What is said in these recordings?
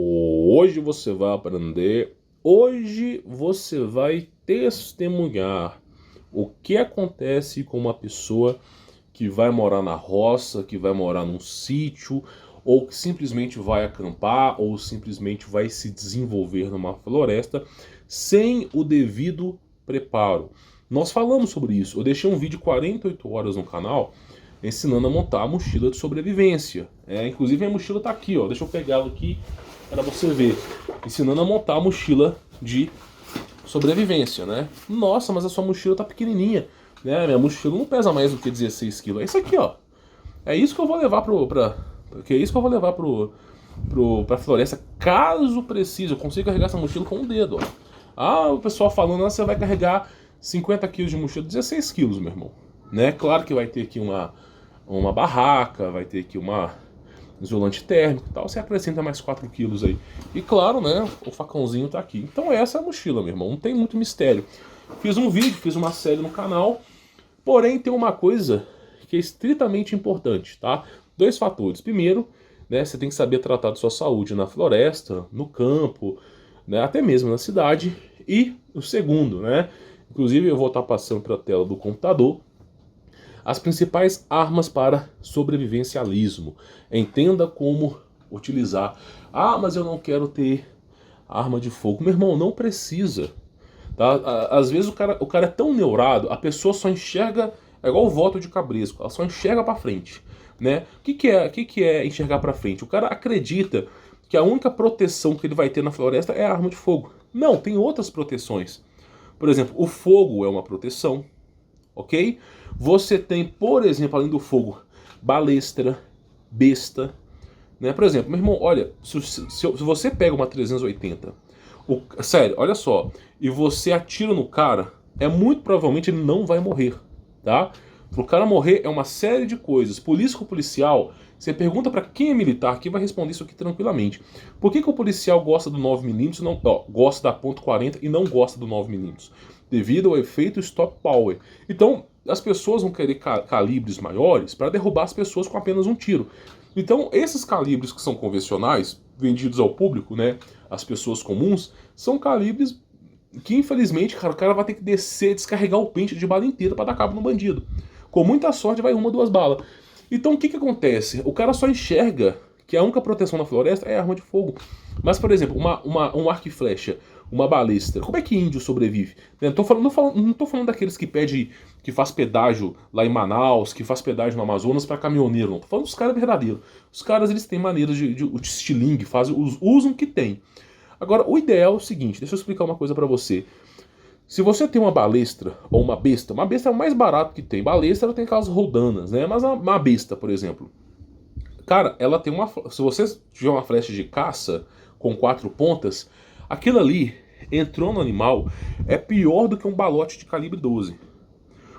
Hoje você vai aprender, hoje você vai testemunhar o que acontece com uma pessoa que vai morar na roça, que vai morar num sítio, ou que simplesmente vai acampar, ou simplesmente vai se desenvolver numa floresta sem o devido preparo. Nós falamos sobre isso, eu deixei um vídeo 48 horas no canal ensinando a montar a mochila de sobrevivência. Inclusive a mochila está aqui, ó. Deixa eu pegá-la aqui para você ver. Ensinando a montar a mochila de sobrevivência, né? Nossa, mas a sua mochila tá pequenininha, né? Minha mochila não pesa mais do que 16 quilos. É isso aqui, ó. É isso que eu vou levar pra floresta, caso precise. Eu consigo carregar essa mochila com um dedo, ó. Ah, o pessoal falando, você vai carregar 50 quilos de mochila, 16 quilos, meu irmão. Né? Claro que vai ter aqui uma barraca, vai ter aqui uma isolante térmico e tal, você acrescenta mais 4 quilos aí. E claro, né, o facãozinho tá aqui. Então essa é a mochila, meu irmão, não tem muito mistério. Fiz um vídeo, fiz uma série no canal, porém tem uma coisa que é estritamente importante, tá? Dois fatores. Primeiro, né, você tem que saber tratar de sua saúde na floresta, no campo, né, até mesmo na cidade. E o segundo, né, inclusive eu vou estar passando para a tela do computador, as principais armas para sobrevivencialismo. Entenda como utilizar. Ah, mas eu não quero ter arma de fogo. Meu irmão, não precisa. Tá? Às vezes o cara é tão neurado, a pessoa só enxerga, é igual o voto de Cabresco, ela só enxerga pra frente. Né? O que é enxergar pra frente? O cara acredita que a única proteção que ele vai ter na floresta é a arma de fogo. Não, tem outras proteções. Por exemplo, o fogo é uma proteção, ok? Você tem, por exemplo, além do fogo, balestra, besta, né? Por exemplo, meu irmão, olha, se você pega uma 380, sério, olha só, e você atira no cara, muito provavelmente ele não vai morrer, tá? Pro cara morrer é uma série de coisas. Polícia com policial, você pergunta pra quem é militar que vai responder isso aqui tranquilamente. Por que o policial gosta do 9mm, não, gosta da .40 e não gosta do 9mm? Devido ao efeito stop power. Então, as pessoas vão querer calibres maiores para derrubar as pessoas com apenas um tiro. Então, esses calibres que são convencionais, vendidos ao público, né, as pessoas comuns, são calibres que, infelizmente, cara, o cara vai ter que descer, descarregar o pente de bala inteira para dar cabo no bandido. Com muita sorte vai uma ou duas balas. Então, o que acontece? O cara só enxerga que a única proteção na floresta é a arma de fogo. Mas, por exemplo, um arco e flecha, uma balestra, como é que índio sobrevive? Não tô falando daqueles que faz pedágio lá em Manaus, que faz pedágio no Amazonas para caminhoneiro, não. Tô falando dos caras verdadeiros. Os caras, eles têm maneiras de estilingue, usam o que tem. Agora, o ideal é o seguinte, deixa eu explicar uma coisa para você. Se você tem uma balestra ou uma besta é o mais barato que tem. Balestra tem aquelas rodanas, né? Mas uma besta, por exemplo, cara, ela tem uma... Se você tiver uma flecha de caça com 4 pontas, aquilo ali entrou no animal, é pior do que um balote de calibre 12.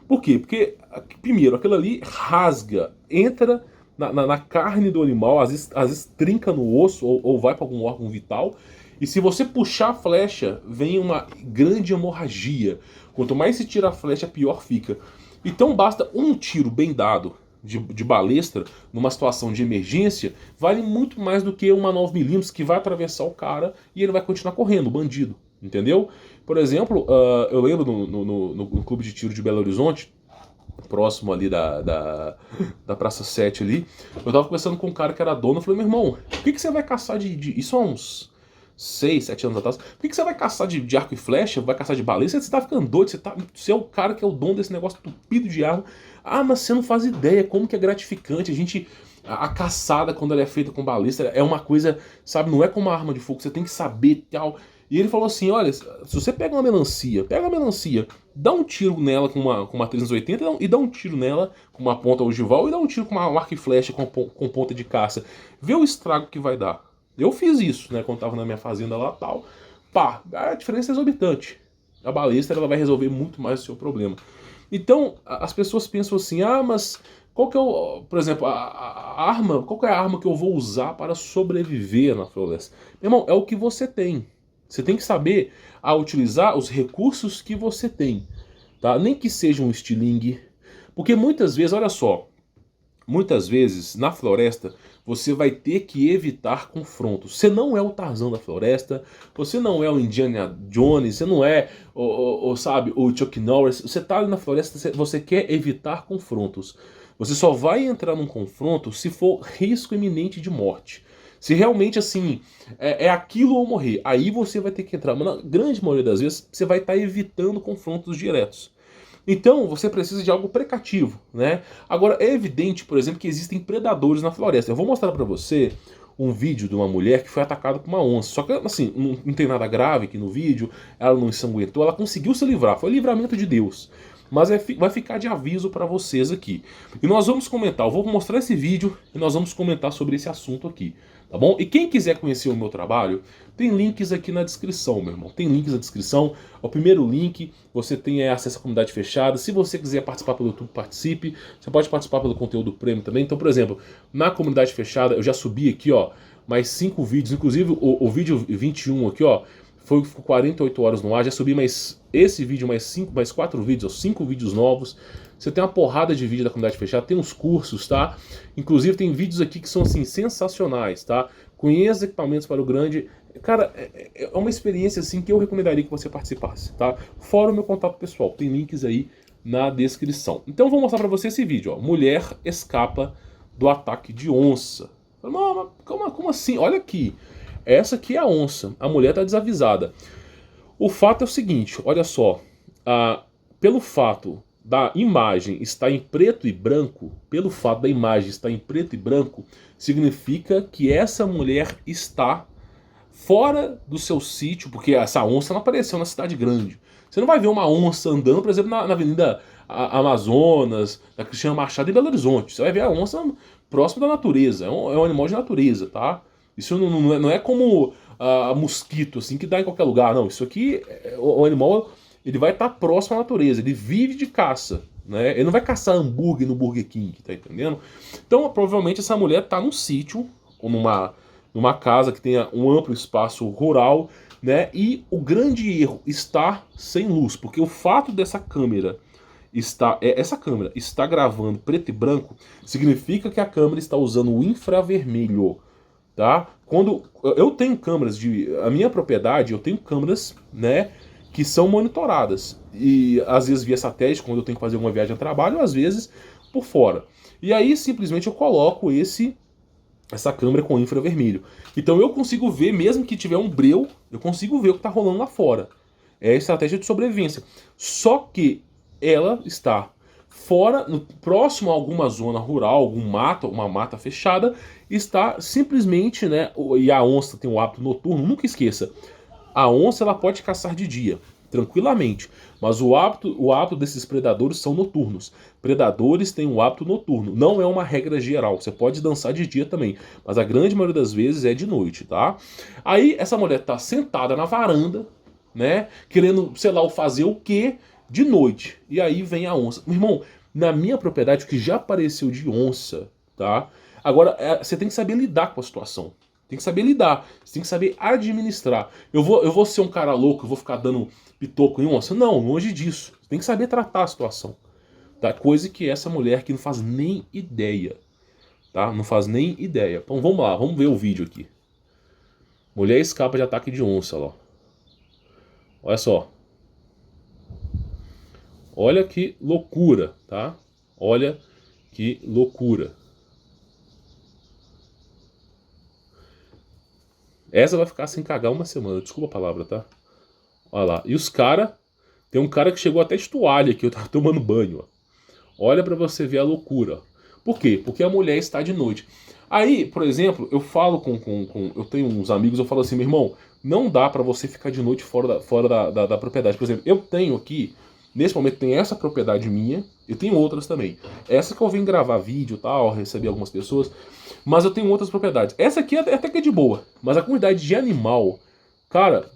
Por quê? Porque, primeiro, aquilo ali rasga, entra na carne do animal, às vezes trinca no osso ou vai para algum órgão vital. E se você puxar a flecha, vem uma grande hemorragia. Quanto mais se tira a flecha, pior fica. Então basta um tiro bem dado de balestra numa situação de emergência, vale muito mais do que uma 9mm que vai atravessar o cara e ele vai continuar correndo, o bandido. Entendeu? Por exemplo, eu lembro no clube de tiro de Belo Horizonte, próximo ali da Praça 7 ali, eu tava conversando com um cara que era dono, eu falei, meu irmão, por que você vai caçar isso há uns 6, 7 anos atrás, por que você vai caçar de arco e flecha, vai caçar de balestra? Você tá ficando doido, você é o cara que é o dono desse negócio tupido de arma. Ah, mas você não faz ideia como que é gratificante, a caçada quando ela é feita com balestra é uma coisa, sabe, não é como uma arma de fogo, você tem que saber tal. E ele falou assim, olha, se você pega uma melancia, dá um tiro nela com uma 380 e dá um tiro nela com uma ponta ogival e dá um tiro com uma arco e flecha com ponta de caça. Vê o estrago que vai dar. Eu fiz isso, né, quando tava na minha fazenda lá e tal. Pá, a diferença é exorbitante. A balestra ela vai resolver muito mais o seu problema. Então, as pessoas pensam assim, ah, mas qual que é o, por exemplo, a arma, qual que é a arma que eu vou usar para sobreviver na floresta? Meu irmão, é o que você tem. Você tem que saber utilizar os recursos que você tem, tá? Nem que seja um estilingue, porque muitas vezes, olha só, muitas vezes, na floresta, você vai ter que evitar confrontos. Você não é o Tarzan da floresta, você não é o Indiana Jones, você não é sabe, o Chuck Norris. Você tá ali na floresta, você quer evitar confrontos. Você só vai entrar num confronto se for risco iminente de morte. Se realmente, assim, é aquilo ou morrer, aí você vai ter que entrar. Mas na grande maioria das vezes, você vai estar evitando confrontos diretos. Então, você precisa de algo precativo, né? Agora, é evidente, por exemplo, que existem predadores na floresta. Eu vou mostrar pra você um vídeo de uma mulher que foi atacada por uma onça. Só que, assim, não tem nada grave aqui no vídeo, ela não ensanguentou, ela conseguiu se livrar. Foi livramento de Deus. Mas vai ficar de aviso pra vocês aqui. E nós vamos comentar, eu vou mostrar esse vídeo e nós vamos comentar sobre esse assunto aqui. Tá bom? E quem quiser conhecer o meu trabalho, tem links aqui na descrição, meu irmão. Tem links na descrição. O primeiro link, você tem acesso à comunidade fechada. Se você quiser participar pelo YouTube, participe. Você pode participar pelo conteúdo premium também. Então, por exemplo, na comunidade fechada, eu já subi aqui, ó, mais 5 vídeos. Inclusive, o vídeo 21 aqui, ó, foi 48 horas no ar. Já subi mais esse vídeo, mais 4 vídeos, ó, 5 vídeos novos. Você tem uma porrada de vídeo da comunidade fechada, tem uns cursos, tá? Inclusive tem vídeos aqui que são, assim, sensacionais, tá? Conheça equipamentos para o grande. Cara, é uma experiência, assim, que eu recomendaria que você participasse, tá? Fora o meu contato pessoal, tem links aí na descrição. Então eu vou mostrar pra você esse vídeo, ó. Mulher escapa do ataque de onça. Mas como assim? Olha aqui. Essa aqui é a onça. A mulher tá desavisada. O fato é o seguinte, olha só. Pelo fato da imagem estar em preto e branco, significa que essa mulher está fora do seu sítio, porque essa onça não apareceu na cidade grande. Você não vai ver uma onça andando, por exemplo, na Avenida Amazonas, da Cristiano Machado em Belo Horizonte. Você vai ver a onça próximo da natureza, é um animal de natureza, tá? Isso não é como mosquito, assim, que dá em qualquer lugar, não. Isso aqui, o animal, ele vai estar próximo à natureza, ele vive de caça, né? Ele não vai caçar hambúrguer no Burger King, tá entendendo? Então, provavelmente, essa mulher tá num sítio, ou numa casa que tenha um amplo espaço rural, né? E o grande erro está sem luz, porque o fato dessa câmera essa câmera está gravando preto e branco, significa que a câmera está usando o infravermelho, tá? Quando eu tenho câmeras a minha propriedade, eu tenho câmeras, né, que são monitoradas, e às vezes via satélite, quando eu tenho que fazer uma viagem a trabalho, às vezes por fora. E aí simplesmente eu coloco essa câmera com infravermelho. Então eu consigo ver, mesmo que tiver um breu, eu consigo ver o que está rolando lá fora. É a estratégia de sobrevivência. Só que ela está fora, próximo a alguma zona rural, uma mata fechada, está simplesmente, né, e a onça tem um hábito noturno, nunca esqueça, a onça ela pode caçar de dia, tranquilamente, mas o hábito desses predadores são noturnos. Predadores têm um hábito noturno, não é uma regra geral, você pode dançar de dia também, mas a grande maioria das vezes é de noite, tá? Aí essa mulher tá sentada na varanda, né, querendo, sei lá, fazer o quê? De noite. E aí vem a onça. Meu irmão, na minha propriedade, o que já apareceu de onça, tá? Agora, você tem que saber lidar com a situação. Tem que saber lidar. Você tem que saber administrar. Eu vou ser um cara louco, eu vou ficar dando pitoco em onça? Não, longe disso. Você tem que saber tratar a situação. Tá? Coisa que essa mulher aqui não faz nem ideia. Tá? Não faz nem ideia. Então vamos lá, vamos ver o vídeo aqui. Mulher escapa de ataque de onça, ó. Olha só. Olha que loucura, tá? Olha que loucura. Essa vai ficar sem cagar uma semana, desculpa a palavra, tá? Olha lá. E os caras... Tem um cara que chegou até de toalha aqui, eu tava tomando banho, ó. Olha pra você ver a loucura. Por quê? Porque a mulher está de noite. Aí, por exemplo, eu falo eu tenho uns amigos, eu falo assim, meu irmão, não dá pra você ficar de noite fora da propriedade. Por exemplo, eu tenho aqui... Nesse momento tem essa propriedade minha, eu tenho outras também. Essa que eu vim gravar vídeo e tal, receber algumas pessoas, mas eu tenho outras propriedades. Essa aqui até que é de boa, mas a quantidade de animal... Cara,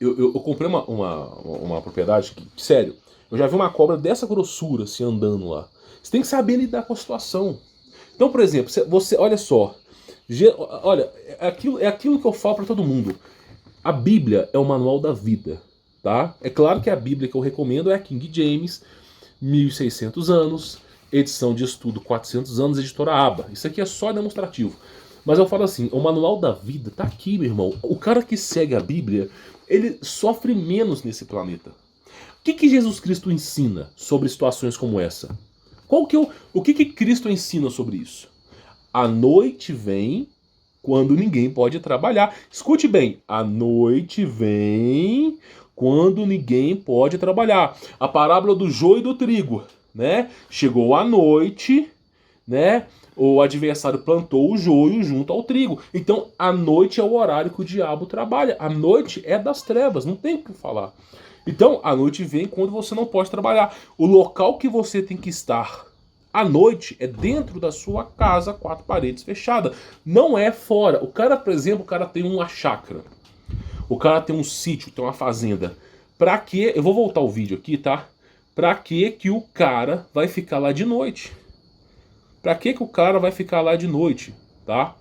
eu comprei uma propriedade que, sério, eu já vi uma cobra dessa grossura assim andando lá. Você tem que saber lidar com a situação. Então, por exemplo, você olha só, olha, é aquilo que eu falo pra todo mundo. A Bíblia é o manual da vida. Tá? É claro que a Bíblia que eu recomendo é a King James, 1600 anos, edição de estudo 400 anos, editora Aba. Isso aqui é só demonstrativo. Mas eu falo assim, o manual da vida tá aqui, meu irmão. O cara que segue a Bíblia, ele sofre menos nesse planeta. O que Jesus Cristo ensina sobre situações como essa? O que Cristo ensina sobre isso? A noite vem quando ninguém pode trabalhar. Escute bem, a noite vem quando ninguém pode trabalhar. A parábola do joio e do trigo, né? Chegou a noite, né? O adversário plantou o joio junto ao trigo. Então, a noite é o horário que o diabo trabalha. A noite é das trevas, não tem o que falar. Então, a noite vem quando você não pode trabalhar. O local que você tem que estar à noite é dentro da sua casa, 4 paredes fechadas. Não é fora. O cara, por exemplo, o cara tem uma chácara. O cara tem um sítio, tem uma fazenda. Pra quê? Eu vou voltar o vídeo aqui, tá? Pra quê que o cara vai ficar lá de noite? Pra que o cara vai ficar lá de noite, tá?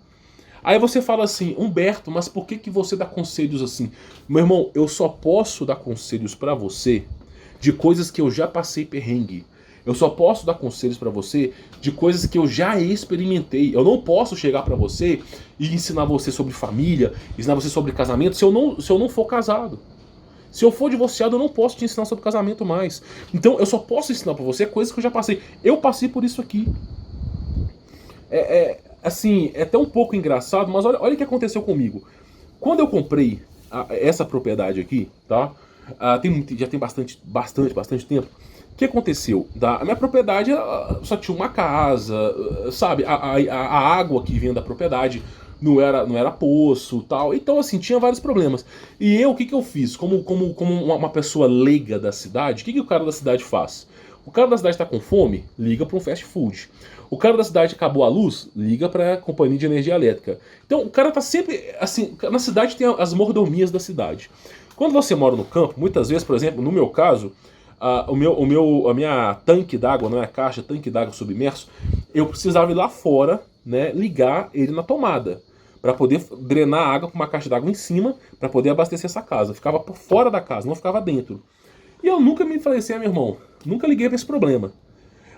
Aí você fala assim, Humberto, mas por que você dá conselhos assim? Meu irmão, eu só posso dar conselhos pra você de coisas que eu já passei perrengue. Eu só posso dar conselhos pra você de coisas que eu já experimentei. Eu não posso chegar pra você e ensinar você sobre família, ensinar você sobre casamento, se eu não for casado. Se eu for divorciado, eu não posso te ensinar sobre casamento mais. Então eu só posso ensinar pra você coisas que eu já passei. Eu passei por isso aqui. Assim, é até um pouco engraçado, mas olha o que aconteceu comigo. Quando eu comprei essa propriedade aqui, tá? Já tem bastante tempo. O que aconteceu? A minha propriedade só tinha uma casa, sabe? A água que vinha da propriedade não era poço, tal. Então, assim, tinha vários problemas. E o que eu fiz? Como uma pessoa leiga da cidade, o que o cara da cidade faz? O cara da cidade está com fome, liga para um fast food. O cara da cidade acabou a luz, liga para a companhia de energia elétrica. Então o cara tá sempre assim, na cidade tem as mordomias da cidade. Quando você mora no campo, muitas vezes, por exemplo, no meu caso, a minha tanque d'água, não é caixa, tanque d'água submerso, eu precisava ir lá fora, né, ligar ele na tomada para poder drenar a água com uma caixa d'água em cima para poder abastecer essa casa. Eu ficava por fora da casa, não ficava dentro. E eu nunca me falei assim, meu irmão, nunca liguei pra esse problema.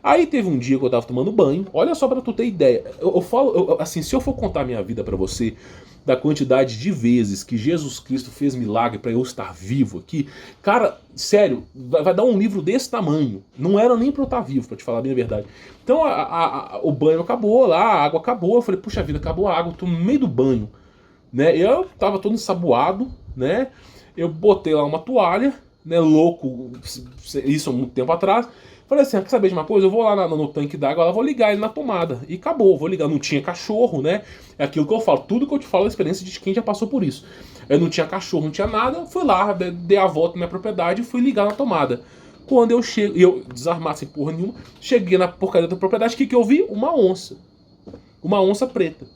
Aí teve um dia que eu tava tomando banho, olha só pra tu ter ideia. Eu falo, assim, se eu for contar minha vida pra você, da quantidade de vezes que Jesus Cristo fez milagre pra eu estar vivo aqui, cara, sério, vai dar um livro desse tamanho. Não era nem pra eu estar vivo, pra te falar bem a verdade. Então o banho acabou lá, a água acabou, eu falei, puxa vida, acabou a água, eu tô no meio do banho, né? Eu tava todo ensaboado, né? Eu botei lá uma toalha, né, louco, isso há muito tempo atrás. Falei assim, quer saber de uma coisa? Eu vou lá no tanque d'água, vou ligar ele na tomada. E acabou, vou ligar. Não tinha cachorro, né? É aquilo que eu falo. Tudo que eu te falo é a experiência de quem já passou por isso. Eu não tinha cachorro, não tinha nada. Fui lá, dei a volta na minha propriedade e fui ligar na tomada. Quando eu chego, e eu desarmado sem porra nenhuma, cheguei na porcaria da propriedade, o que eu vi? Uma onça. Uma onça preta.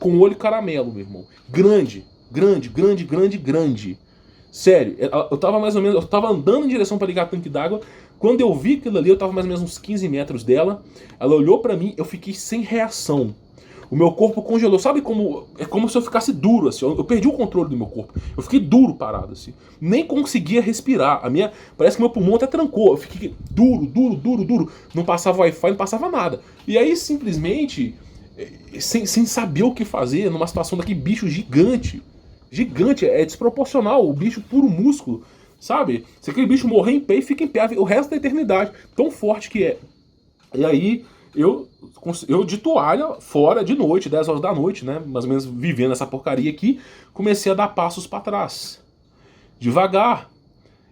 Com olho caramelo, meu irmão. Grande, grande, grande, grande, grande. Sério, eu tava mais ou menos, eu tava andando em direção para ligar o tanque d'água. Quando eu vi aquilo ali, eu tava mais ou menos uns 15 metros dela. Ela olhou pra mim, eu fiquei sem reação. O meu corpo congelou. Sabe como... É como se eu ficasse duro, assim. Eu perdi o controle do meu corpo. Eu fiquei duro parado, assim. Nem conseguia respirar. Parece que meu pulmão até trancou. Eu fiquei duro, duro, duro, duro. Não passava Wi-Fi, não passava nada. E aí, simplesmente, sem saber o que fazer, numa situação daquele bicho gigante. Gigante, é desproporcional. O bicho puro músculo. Sabe? Se aquele bicho morrer em pé e fica em pé o resto da eternidade. Tão forte que é. E aí, eu de toalha, fora, de noite, 10 horas da noite, né? Mais ou menos vivendo essa porcaria aqui, comecei a dar passos para trás. Devagar.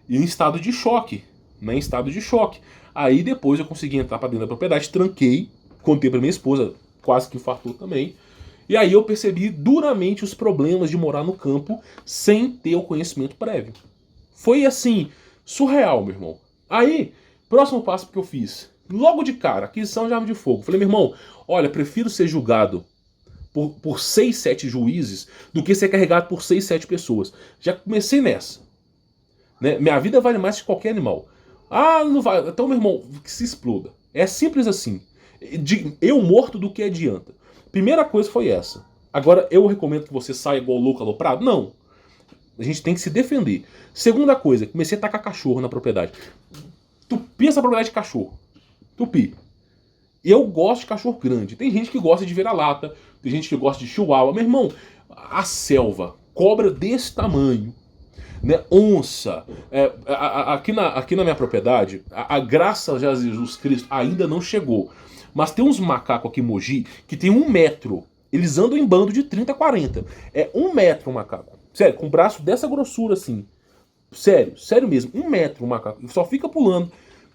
E em estado de choque. Né? Em estado de choque. Aí depois eu consegui entrar para dentro da propriedade, tranquei, contei para minha esposa, quase que infartou também. E aí eu percebi duramente os problemas de morar no campo sem ter o conhecimento prévio. Foi assim, surreal, meu irmão. Aí, próximo passo que eu fiz. Logo de cara, aquisição de arma de fogo. Falei, meu irmão, olha, prefiro ser julgado por 6, 7 juízes do que ser carregado por 6, 7 pessoas. Já comecei nessa. Né? Minha vida vale mais que qualquer animal. Ah, não vai. Então, meu irmão, que se exploda. É simples assim. Eu morto do que adianta. Primeira coisa foi essa. Agora, eu recomendo que você saia igual louco aloprado? Não. A gente tem que se defender. Segunda coisa, comecei a tacar cachorro na propriedade. Tupi essa propriedade de cachorro. Tupi. Eu gosto de cachorro grande. Tem gente que gosta de vira-lata, tem gente que gosta de chihuahua. Meu irmão, a selva, cobra desse tamanho, né? Onça. Aqui na minha propriedade, a graça a Jesus Cristo ainda não chegou. Mas tem uns macacos aqui em Mogi que tem 1 metro. Eles andam em bando de 30, 40. É 1 metro um macaco. Sério, com o braço dessa grossura assim. Sério, sério mesmo. 1 metro um macaco. Só fica pulando.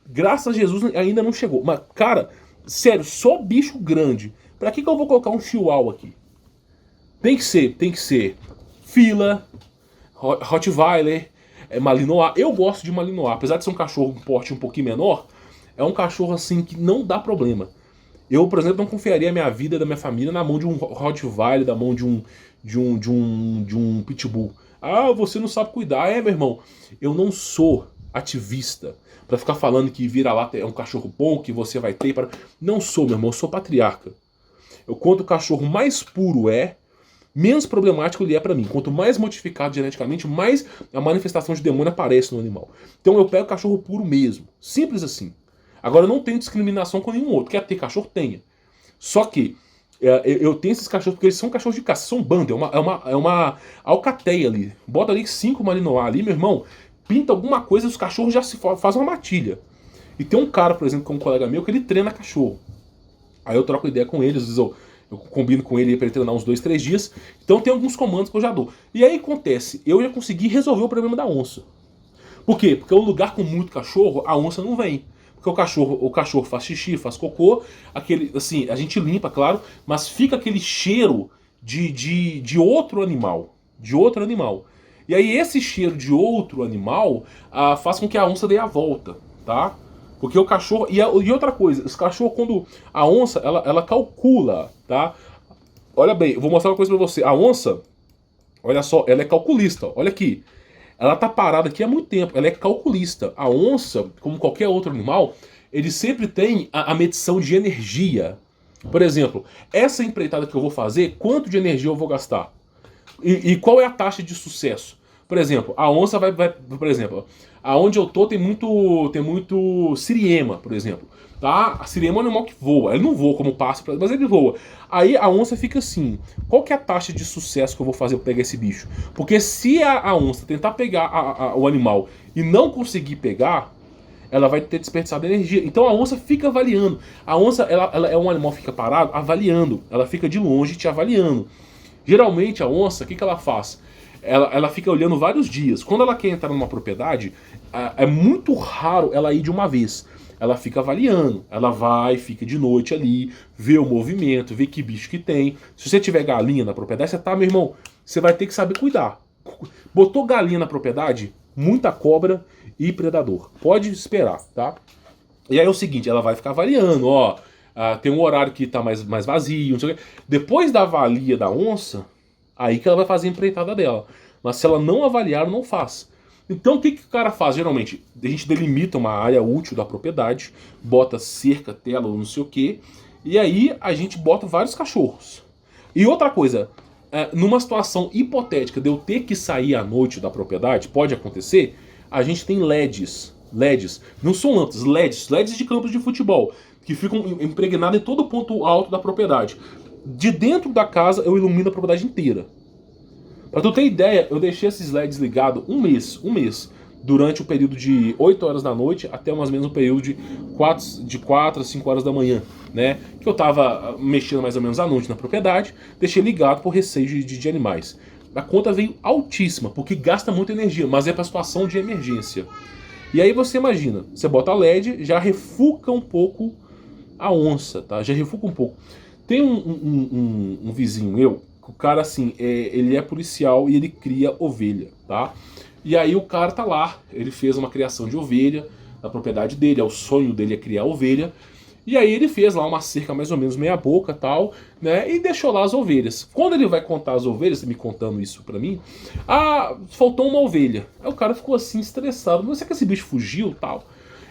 Graças a Jesus ainda não chegou. Mas, cara, sério, só bicho grande. Pra que eu vou colocar um chihuahua aqui? Tem que ser fila, Rottweiler, Malinois. Eu gosto de Malinois. Apesar de ser um cachorro com porte um pouquinho menor, é um cachorro assim que não dá problema. Eu, por exemplo, não confiaria a minha vida da minha família na mão de um Rottweiler, da mão de um Pitbull. Ah, você não sabe cuidar. Meu irmão, eu não sou ativista pra ficar falando que vira-lata é um cachorro bom, que você vai ter para... Não sou, meu irmão, eu sou patriarca. Quanto o cachorro mais puro menos problemático ele é pra mim. Quanto mais modificado geneticamente, mais a manifestação de demônio aparece no animal. Então eu pego cachorro puro mesmo. Simples assim. Agora eu não tenho discriminação com nenhum outro. Quer ter cachorro? Tenha. Só que eu tenho esses cachorros porque eles são cachorros de caça, são banda, é uma alcateia ali. Bota ali 5 Malinois ali, meu irmão, pinta alguma coisa e os cachorros já se fazem uma matilha. E tem um cara, por exemplo, que é um colega meu, que ele treina cachorro. Aí eu troco ideia com ele, às vezes eu combino com ele para ele treinar uns 2, 3 dias. Então tem alguns comandos que eu já dou. E aí acontece, eu já consegui resolver o problema da onça. Por quê? Porque um lugar com muito cachorro, a onça não vem. Porque o cachorro faz xixi, faz cocô, aquele, assim, a gente limpa, claro, mas fica aquele cheiro de outro animal. De outro animal. E aí esse cheiro de outro animal faz com que a onça dê a volta, tá? Porque o cachorro... E outra coisa, os cachorros, quando... A onça, ela calcula, tá? Olha bem, eu vou mostrar uma coisa pra você. A onça, olha só, ela é calculista. Olha aqui. Ela tá parada aqui há muito tempo. Ela é calculista. A onça, como qualquer outro animal, ele sempre tem a medição de energia. Por exemplo, essa empreitada que eu vou fazer, quanto de energia eu vou gastar? E qual é a taxa de sucesso? Por exemplo, a onça vai por exemplo, aonde eu tô tem muito siriema, por exemplo. Tá? A siriema é um animal que voa. Ele não voa como pássaro, mas ele voa. Aí a onça fica assim, qual que é a taxa de sucesso que eu vou fazer pra pegar esse bicho? Porque se a onça tentar pegar o animal e não conseguir pegar, ela vai ter desperdiçado energia. Então a onça fica avaliando. A onça ela é um animal que fica parado avaliando. Ela fica de longe te avaliando. Geralmente a onça, o que ela faz? Ela fica olhando vários dias. Quando ela quer entrar numa propriedade, é muito raro ela ir de uma vez. Ela fica avaliando. Ela vai, fica de noite ali, vê o movimento, vê que bicho que tem. Se você tiver galinha na propriedade, você tá, meu irmão, você vai ter que saber cuidar. Botou galinha na propriedade, muita cobra e predador. Pode esperar, tá? E aí é o seguinte, ela vai ficar avaliando, ó. Tem um horário que tá mais vazio, não sei o quê. Depois da avalia da onça, aí que ela vai fazer a empreitada dela. Mas se ela não avaliar, não faz. Então o que o cara faz? Geralmente, a gente delimita uma área útil da propriedade, bota cerca, tela, não sei o quê, e aí a gente bota vários cachorros. E outra coisa, numa situação hipotética de eu ter que sair à noite da propriedade, pode acontecer, a gente tem LEDs. LEDs, não são lâmpadas, LEDs de campos de futebol, que ficam impregnados em todo o ponto alto da propriedade. De dentro da casa eu ilumino a propriedade inteira. Pra tu ter ideia, eu deixei esses LEDs ligados um mês, durante o período de 8 horas da noite até mais ou menos o período de 4 a 5 horas da manhã, né? Que eu tava mexendo mais ou menos à noite na propriedade, deixei ligado por receio de animais. A conta veio altíssima, porque gasta muita energia, mas é pra situação de emergência. E aí você imagina, você bota a LED, já refuga um pouco a onça, tá? Já refuga um pouco. Tem um vizinho meu, o cara assim, ele é policial e ele cria ovelha, tá? E aí o cara tá lá, ele fez uma criação de ovelha na propriedade dele, o sonho dele é criar ovelha. E aí ele fez lá uma cerca mais ou menos meia boca tal, né? E deixou lá as ovelhas. Quando ele vai contar as ovelhas, me contando isso pra mim, faltou uma ovelha. Aí o cara ficou assim estressado, não sei que esse bicho fugiu tal.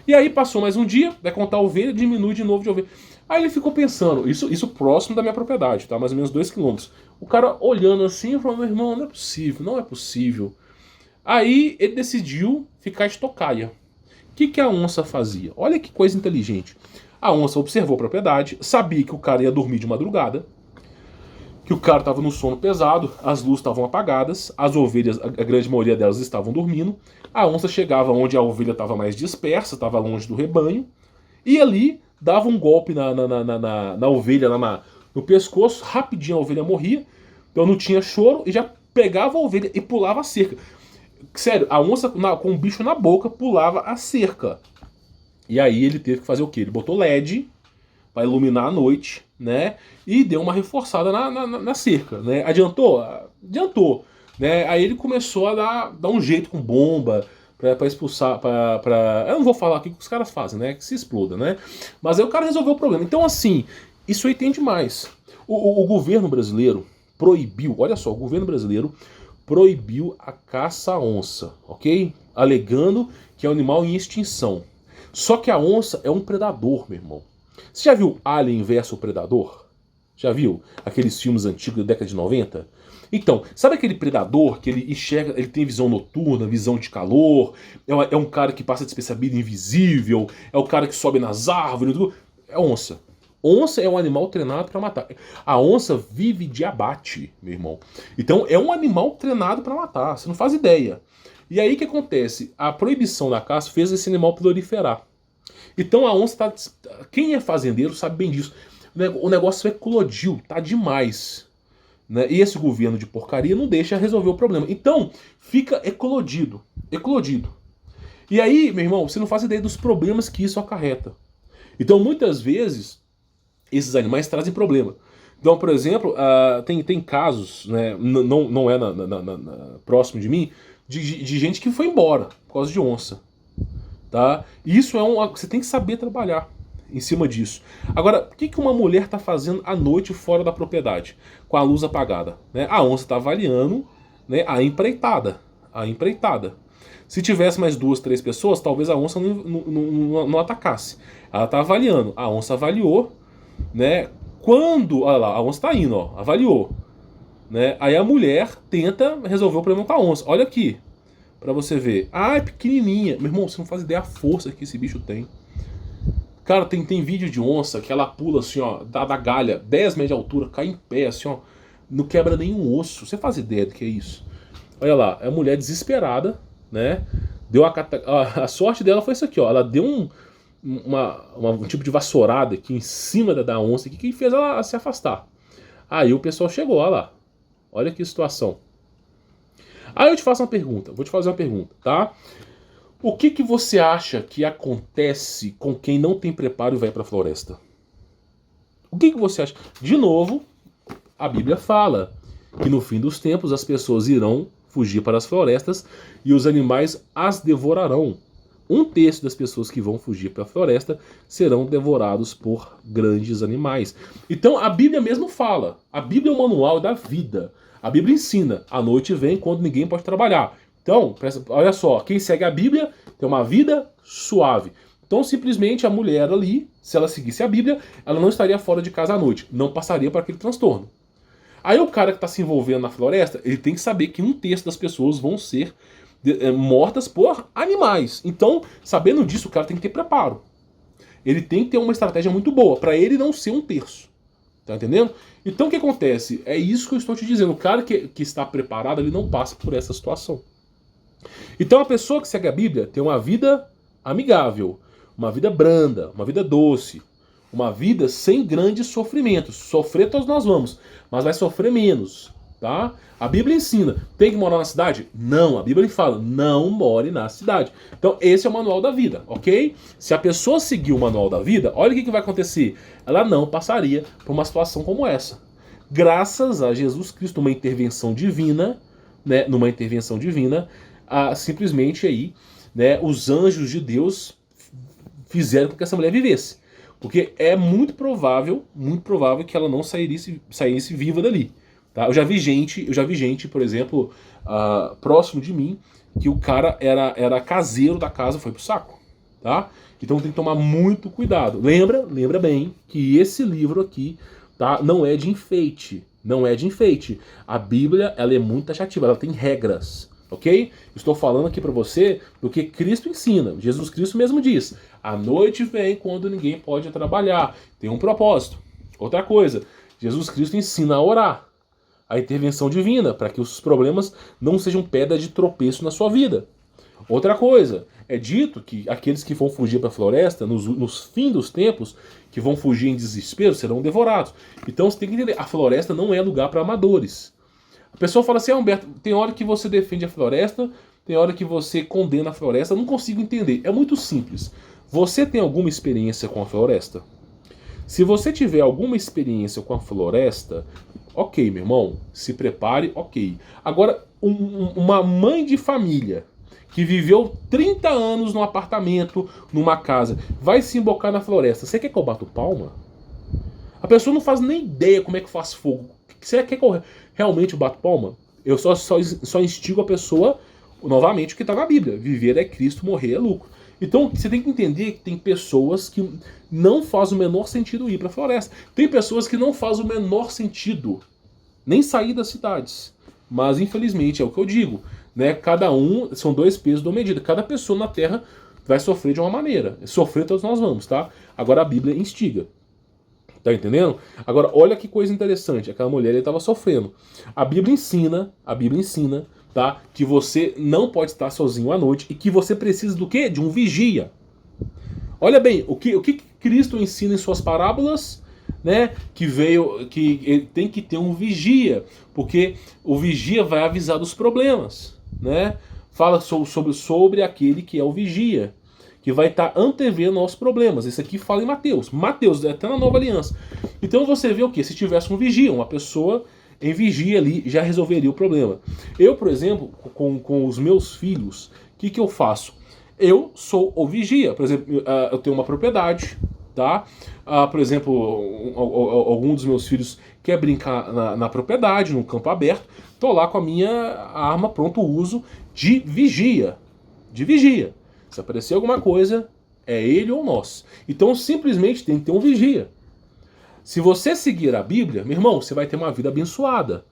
E aí passou mais um dia, vai contar a ovelha, diminui de novo de ovelha. Aí ele ficou pensando, isso próximo da minha propriedade, tá? Mais ou menos 2 km. O cara olhando assim e falou, meu irmão, não é possível, não é possível. Aí ele decidiu ficar estocaia. O que a onça fazia? Olha que coisa inteligente. A onça observou a propriedade, sabia que o cara ia dormir de madrugada, que o cara estava no sono pesado, as luzes estavam apagadas, as ovelhas, a grande maioria delas estavam dormindo, a onça chegava onde a ovelha estava mais dispersa, estava longe do rebanho, e ali dava um golpe na ovelha, no pescoço, rapidinho a ovelha morria, então não tinha choro, e já pegava a ovelha e pulava a cerca. Sério, a onça com o bicho na boca pulava a cerca. E aí ele teve que fazer o quê? Ele botou LED para iluminar a noite, né? E deu uma reforçada na cerca, né? Adiantou? Adiantou. Né? Aí ele começou a dar um jeito com bomba para expulsar, eu não vou falar aqui o que os caras fazem, né? Que se exploda, né? Mas aí o cara resolveu o problema. Então, assim, isso aí tem demais. O governo brasileiro proibiu, olha só, o governo brasileiro proibiu a caça à onça, ok? Alegando que é um animal em extinção. Só que a onça é um predador, meu irmão. Você já viu Alien vs Predador? Já viu aqueles filmes antigos da década de 90? Então, sabe aquele predador que ele enxerga, ele tem visão noturna, visão de calor, é um cara que passa despercebido, invisível, é o cara que sobe nas árvores, tudo. É onça. Onça é um animal treinado para matar. A onça vive de abate, meu irmão. Então é um animal treinado para matar, você não faz ideia. E aí o que acontece? A proibição da caça fez esse animal proliferar. Então a onça tá... Quem é fazendeiro sabe bem disso. O negócio eclodiu, tá demais. Né? E esse governo de porcaria não deixa resolver o problema. Então fica eclodido. Eclodido. E aí, meu irmão, você não faz ideia dos problemas que isso acarreta. Então muitas vezes esses animais trazem problema. Então, por exemplo, tem casos, né, não é próximo de mim, de gente que foi embora por causa de onça. Tá? E isso você tem que saber trabalhar em cima disso. Agora, o que uma mulher está fazendo à noite fora da propriedade, com a luz apagada? Né? A onça está avaliando, né, a empreitada. A empreitada. Se tivesse mais 2, 3 pessoas, talvez a onça não atacasse. Ela está avaliando. A onça avaliou, né? Quando, olha lá, a onça está indo, ó, avaliou, né? Aí a mulher tenta resolver o problema com a onça. Olha aqui, pra você ver. Ah, é pequenininha. Meu irmão, você não faz ideia a força que esse bicho tem. Cara, tem vídeo de onça que ela pula assim, ó, da galha, 10 metros de altura, cai em pé, assim, ó, não quebra nenhum osso. Você faz ideia do que é isso? Olha lá, é a mulher desesperada, né? Deu a sorte dela foi isso aqui, ó. Ela deu um tipo de vassourada aqui em cima da onça aqui, que fez ela se afastar. Aí o pessoal chegou, olha lá. Olha que situação. Aí eu te faço uma pergunta, vou te fazer uma pergunta, tá? O que você acha que acontece com quem não tem preparo e vai para a floresta? O que você acha? De novo, a Bíblia fala que no fim dos tempos as pessoas irão fugir para as florestas e os animais as devorarão. 1/3 das pessoas que vão fugir para a floresta serão devorados por grandes animais. Então a Bíblia mesmo fala. A Bíblia é o manual da vida. A Bíblia ensina. A noite vem quando ninguém pode trabalhar. Então, olha só, quem segue a Bíblia tem uma vida suave. Então simplesmente a mulher ali, se ela seguisse a Bíblia, ela não estaria fora de casa à noite. Não passaria por aquele transtorno. Aí o cara que está se envolvendo na floresta, ele tem que saber que 1/3 das pessoas vão ser mortas por animais. Então, sabendo disso, o cara tem que ter preparo. Ele tem que ter uma estratégia muito boa, para ele não ser 1/3. Tá entendendo? Então o que acontece? É isso que eu estou te dizendo. O cara que está preparado, ele não passa por essa situação. Então a pessoa que segue a Bíblia tem uma vida amigável, uma vida branda, uma vida doce, uma vida sem grandes sofrimentos. Sofrer todos nós vamos, mas vai sofrer menos. Tá? A Bíblia ensina, tem que morar na cidade? Não, a Bíblia fala, não more na cidade. Então esse é o manual da vida, ok? Se a pessoa seguir o manual da vida, olha o que vai acontecer. Ela não passaria por uma situação como essa. Graças a Jesus Cristo, uma intervenção divina, né, numa intervenção divina, simplesmente aí, né, os anjos de Deus fizeram com que essa mulher vivesse. Porque é muito provável que ela não saísse viva dali. Tá? Eu já vi gente, por exemplo, próximo de mim, que o cara era caseiro da casa, foi pro saco. Tá? Então tem que tomar muito cuidado. Lembra bem que esse livro aqui, tá, não é de enfeite. Não é de enfeite. A Bíblia, ela é muito taxativa, ela tem regras. ok? Estou falando aqui para você do que Cristo ensina. Jesus Cristo mesmo diz: a noite vem quando ninguém pode trabalhar. Tem um propósito. Outra coisa, Jesus Cristo ensina a orar, a intervenção divina, para que os problemas não sejam pedra de tropeço na sua vida. Outra coisa, é dito que aqueles que vão fugir para a floresta, nos fins dos tempos, que vão fugir em desespero, serão devorados. Então você tem que entender, a floresta não é lugar para amadores. A pessoa fala assim: Humberto, tem hora que você defende a floresta, tem hora que você condena a floresta. Eu não consigo entender. É muito simples. Você tem alguma experiência com a floresta? Se você tiver alguma experiência com a floresta, ok, meu irmão, se prepare, ok. Agora, uma mãe de família que viveu 30 anos num apartamento, numa casa, vai se embocar na floresta. Você quer que eu bato palma? A pessoa não faz nem ideia como é que faz fogo. Você quer que eu realmente bato palma? Eu só instigo a pessoa, novamente, o que está na Bíblia. Viver é Cristo, morrer é lucro. Então, você tem que entender que tem pessoas que não faz o menor sentido ir para a floresta. Tem pessoas que não faz o menor sentido nem sair das cidades. Mas, infelizmente, é o que eu digo, né? Cada um, são dois pesos de uma medida. Cada pessoa na Terra vai sofrer de uma maneira. Sofrer todos nós vamos, tá? Agora a Bíblia instiga. Tá entendendo? Agora, olha que coisa interessante. Aquela mulher estava sofrendo. A Bíblia ensina, tá, que você não pode estar sozinho à noite e que você precisa do quê? De um vigia. Olha bem, o que Cristo ensina em suas parábolas, né? Que tem que ter um vigia, porque o vigia vai avisar dos problemas, né? Fala sobre aquele que é o vigia, que vai estar antevendo nossos problemas. Isso aqui fala em Mateus. Mateus, até na Nova Aliança. Então você vê o quê? Se tivesse um vigia, uma pessoa em vigia ali, já resolveria o problema. Eu, por exemplo, com os meus filhos, o que eu faço? Eu sou o vigia. Por exemplo, eu tenho uma propriedade, tá? Por exemplo, algum dos meus filhos quer brincar na propriedade, num campo aberto, tô lá com a minha arma pronto uso de vigia. De vigia. Se aparecer alguma coisa, é ele ou nós. Então simplesmente tem que ter um vigia. Se você seguir a Bíblia, meu irmão, você vai ter uma vida abençoada.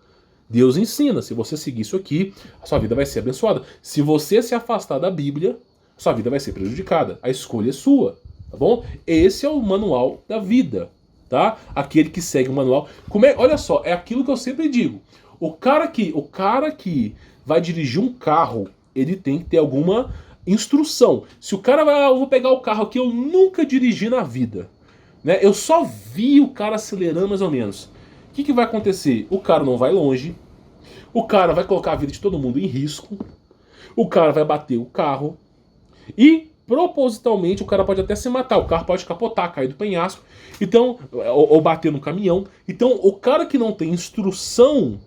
Deus ensina, se você seguir isso aqui, a sua vida vai ser abençoada. Se você se afastar da Bíblia, sua vida vai ser prejudicada. A escolha é sua, tá bom? Esse é o manual da vida, tá? Aquele que segue o manual. Olha só, é aquilo que eu sempre digo. O cara que vai dirigir um carro, ele tem que ter alguma instrução. Se o cara vai, eu vou pegar o carro que eu nunca dirigi na vida, né? Eu só vi o cara acelerando mais ou menos. O que vai acontecer? O cara não vai longe, o cara vai colocar a vida de todo mundo em risco, o cara vai bater o carro e, propositalmente, o cara pode até se matar, o carro pode capotar, cair do penhasco, então, ou bater no caminhão. Então, o cara que não tem instrução,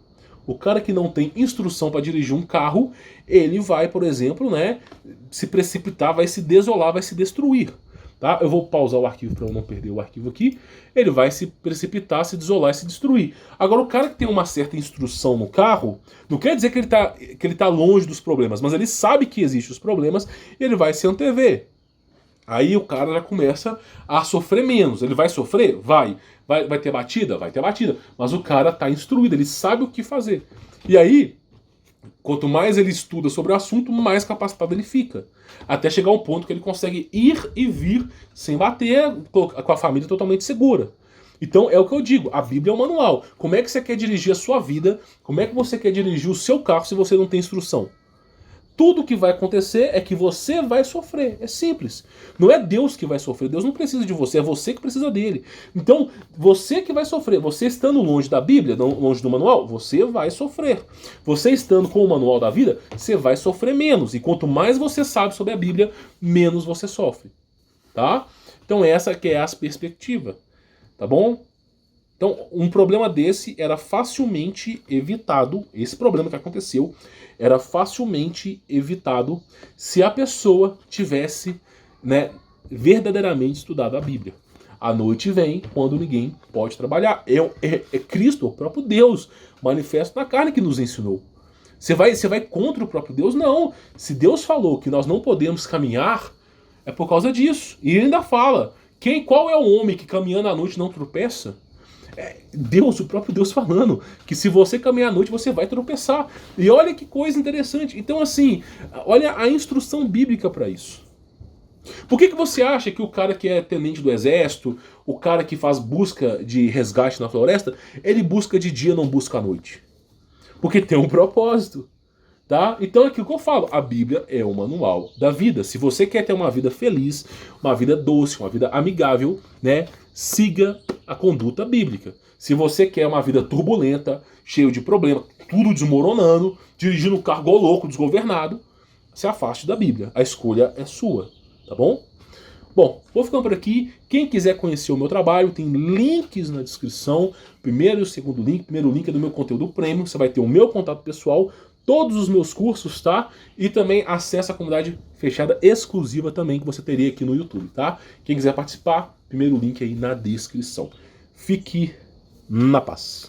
para dirigir um carro, ele vai, por exemplo, né, se precipitar, vai se desolar, vai se destruir. Tá? Eu vou pausar o arquivo para eu não perder o arquivo aqui. Ele vai se precipitar, se desolar e se destruir. Agora, o cara que tem uma certa instrução no carro, não quer dizer que ele tá longe dos problemas, mas ele sabe que existem os problemas e ele vai se antever. Aí o cara já começa a sofrer menos. Ele vai sofrer? Vai. Vai ter batida? Vai ter batida. Mas o cara tá instruído, ele sabe o que fazer. E aí, quanto mais ele estuda sobre o assunto, mais capacitado ele fica. Até chegar um ponto que ele consegue ir e vir sem bater, com a família totalmente segura. Então é o que eu digo, a Bíblia é um manual. Como é que você quer dirigir a sua vida? Como é que você quer dirigir o seu carro se você não tem instrução? Tudo que vai acontecer é que você vai sofrer. É simples. Não é Deus que vai sofrer. Deus não precisa de você, é você que precisa dele. Então, você que vai sofrer. Você estando longe da Bíblia, longe do manual, você vai sofrer. Você estando com o manual da vida, você vai sofrer menos. E quanto mais você sabe sobre a Bíblia, menos você sofre. Tá? Então essa que é a perspectiva. Tá bom? Então, um problema desse era facilmente evitado. Esse problema que aconteceu era facilmente evitado se a pessoa tivesse, né, verdadeiramente estudado a Bíblia. A noite vem quando ninguém pode trabalhar. É Cristo, o próprio Deus, manifesto na carne, que nos ensinou. Você vai contra o próprio Deus? Não. Se Deus falou que nós não podemos caminhar, é por causa disso. E ele ainda fala, qual é o homem que caminhando à noite não tropeça? Deus, o próprio Deus falando que se você caminhar à noite, você vai tropeçar. E olha que coisa interessante. Então, assim, olha a instrução bíblica para isso. Por que você acha que o cara que é tenente do exército, o cara que faz busca de resgate na floresta, ele busca de dia, não busca à noite? Porque tem um propósito. Tá? Então é aquilo que eu falo, a Bíblia é o manual da vida. Se você quer ter uma vida feliz, uma vida doce, uma vida amigável, né, siga a conduta bíblica. Se você quer uma vida turbulenta, cheio de problemas, tudo desmoronando, dirigindo um carro igual louco, desgovernado, se afaste da Bíblia. A escolha é sua, tá bom? Bom, vou ficando por aqui. Quem quiser conhecer o meu trabalho, tem links na descrição. Primeiro e o segundo link. Primeiro link é do meu conteúdo premium. Você vai ter o meu contato pessoal, todos os meus cursos, tá? E também acesso à comunidade fechada exclusiva também que você teria aqui no YouTube, tá? Quem quiser participar, primeiro link aí na descrição. Fique na paz.